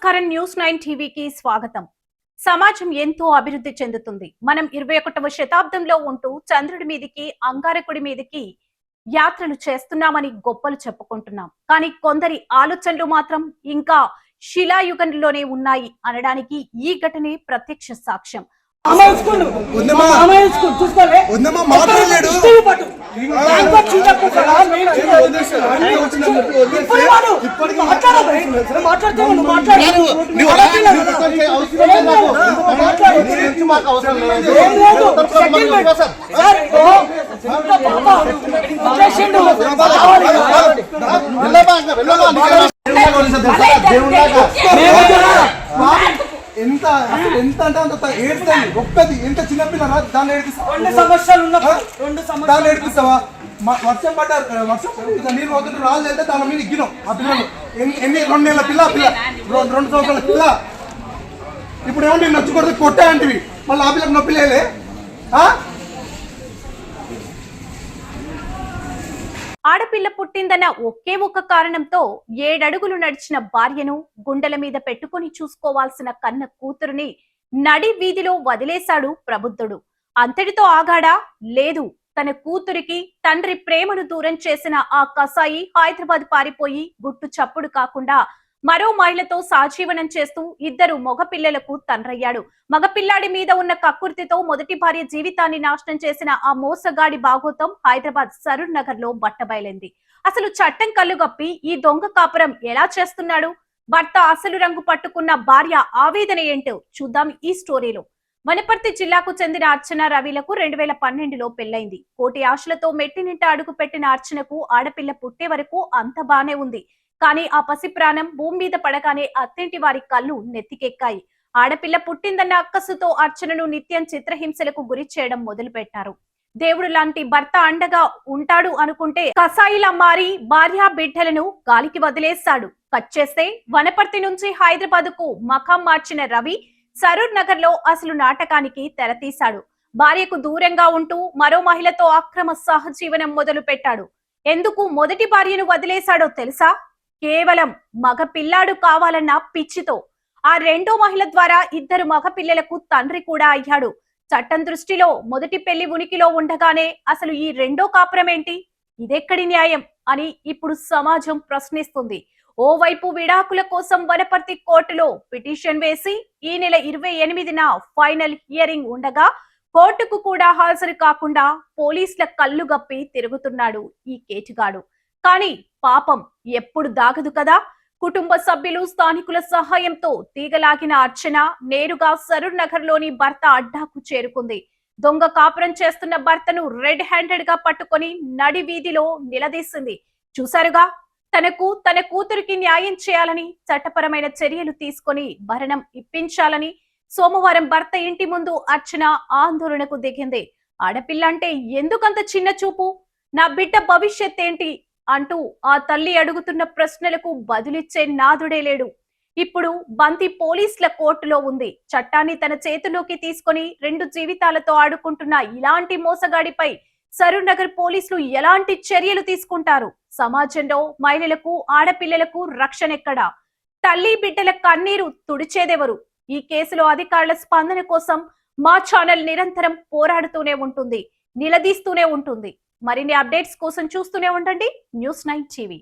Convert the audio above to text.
నమస్కారం న్యూస్ 9 టీవీకి స్వాగతం. సమాజం ఎంతో అభివృద్ధి చెందుతుంది. మనం 21వ శతాబ్దంలో ఉంటూ చంద్రుడి మీదకి అంగారకుడి మీదకి యాత్రలు చేస్తున్నామని గొప్పలు చెప్పుకుంటున్నాం. కానీ కొందరి ఆలోచనలు మాత్రం ఇంకా శిలాయుగంలోనే ఉన్నాయి అనడానికి ఈ ఘటనే ప్రత్యక్ష సాక్ష్యం. ఎంత ఎంత అంటే అంత ఏడుస్తుంది. ఒక్కది ఎంత చిన్నపిల్లరా దాన్ని ఏడిపిస్తావా? వర్షం పడ్డ నీళ్ళు పోతుంటే రాళ్ళు వెళ్తే దాని మీద ఎగ్గినాం. ఆ పిల్లలు ఎన్ని 2 నెలల పిల్ల 2 సంవత్సరాల పిల్ల. ఇప్పుడు ఏమో నేను నచ్చి కొడితే కొట్టే అంటివి, మళ్ళీ ఆ పిల్లకి నొప్పి లేలే. ఆడపిల్ల పుట్టిందన్న ఒకే ఒక కారణంతో 7 అడుగులు నడిచిన భార్యను గుండెల మీద పెట్టుకుని చూసుకోవాల్సిన కన్న కూతురుని నడి వీధిలో వదిలేశాడు ప్రబుద్ధుడు. అంతటితో ఆగాడా? లేదు. తన కూతురికి తండ్రి ప్రేమను దూరం చేసిన ఆ కసాయి హైదరాబాద్ పారిపోయి గుట్టు చప్పుడు కాకుండా మరో మహిళతో సాజీవనం చేస్తూ 2 మగపిల్లలకు తండ్రయ్యాడు. మగపిల్లాడి మీద ఉన్న కక్కుర్తితో మొదటి భార్య జీవితాన్ని నాశనం చేసిన ఆ మోసగాడి బాగోతం హైదరాబాద్ సరూర్ నగర్ లో బట్టబయలైంది. అసలు చట్టం కళ్ళుగప్పి ఈ దొంగ కాపురం ఎలా చేస్తున్నాడు? భర్త అసలు రంగు పట్టుకున్న భార్య ఆవేదన ఏంటో చూద్దాం ఈ స్టోరీలో. వనపర్తి జిల్లాకు చెందిన అర్చన రవిలకు 2012లో పెళ్లైంది. కోటి ఆశలతో మెట్టినింట అడుగు పెట్టిన అర్చనకు ఆడపిల్ల పుట్టే వరకు అంత బానే ఉంది. కానీ ఆ పసి ప్రాణం భూమి మీద పడగానే అత్తింటి వారి కళ్ళు నెత్తికెక్కాయి. ఆడపిల్ల పుట్టిందన్న అక్కసుతో అర్చనను నిత్యం చిత్రహింసలకు గురి చేయడం మొదలు పెట్టారు. దేవుడు లాంటి భర్త అండగా ఉంటాడు అనుకుంటే కసాయిలా మారి భార్య బిడ్డలను గాలికి వదిలేశాడు. కట్ చేస్తే వనపర్తి నుంచి హైదరాబాద్ కు మకాం మార్చిన రవి సరూర్ నగర్ లో అసలు నాటకానికి తెరతీశాడు. భార్యకు దూరంగా ఉంటూ మరో మహిళతో అక్రమ సహజీవనం మొదలు పెట్టాడు. ఎందుకు మొదటి భార్యను వదిలేశాడో తెలుసా? కేవలం మగ పిల్లాడు కావాలన్న పిచ్చితో. ఆ రెండో మహిళ ద్వారా 2 మగ పిల్లలకు తండ్రి కూడా అయ్యాడు. చట్టం దృష్టిలో మొదటి పెళ్లి ఉనికిలో ఉండగానే అసలు ఈ రెండో కాపురమేంటి? ఇదెక్కడి న్యాయం అని ఇప్పుడు సమాజం ప్రశ్నిస్తుంది. ఓవైపు విడాకుల కోసం వనపర్తి కోర్టులో పిటిషన్ వేసి ఈ నెల 28న ఫైనల్ హియరింగ్ ఉండగా కోర్టుకు కూడా హాజరు కాకుండా పోలీసుల కళ్ళు గప్పి తిరుగుతున్నాడు ఈ కేటుగాడు. కానీ పాపం ఎప్పుడు దాగదు కదా. కుటుంబ సభ్యులు స్థానికుల సహాయంతో తీగలాగిన అర్చన నేరుగా సరూర్ నగర్ లోని భర్త అడ్డాకు చేరుకుంది. దొంగ కాపురం చేస్తున్న భర్తను రెడ్ హ్యాండెడ్ గా పట్టుకొని నడి వీధిలో నిలదీసింది. చూసారుగా, తనకు తన కూతురికి న్యాయం చేయాలని చట్టపరమైన చర్యలు తీసుకొని భరణం ఇప్పించాలని సోమవారం భర్త ఇంటి ముందు అర్చన ఆందోళనకు దిగింది. ఆడపిల్ల అంటే ఎందుకంత చిన్న చూపు? నా బిడ్డ భవిష్యత్ ఏంటి అంటూ ఆ తల్లి అడుగుతున్న ప్రశ్నలకు బదులిచ్చే నాదుడే లేడు. ఇప్పుడు బంతి పోలీసుల కోర్టులో ఉంది. చట్టాన్ని తన చేతిలోకి తీసుకొని 2 జీవితాలతో ఆడుకుంటున్న ఇలాంటి మోసగాడిపై సరూర్ నగర్ పోలీసులు ఎలాంటి చర్యలు తీసుకుంటారు? సమాజంలో మహిళలకు ఆడపిల్లలకు రక్షణ ఎక్కడా? తల్లి బిడ్డల కన్నీరు తుడిచేదెవరు? ఈ కేసులో అధికారుల స్పందన కోసం మా ఛానల్ నిరంతరం పోరాడుతూనే ఉంటుంది, నిలదీస్తూనే ఉంటుంది. మరిన్ని అప్డేట్స్ కోసం చూస్తూనే ఉండండి న్యూస్ 9 టీవీ.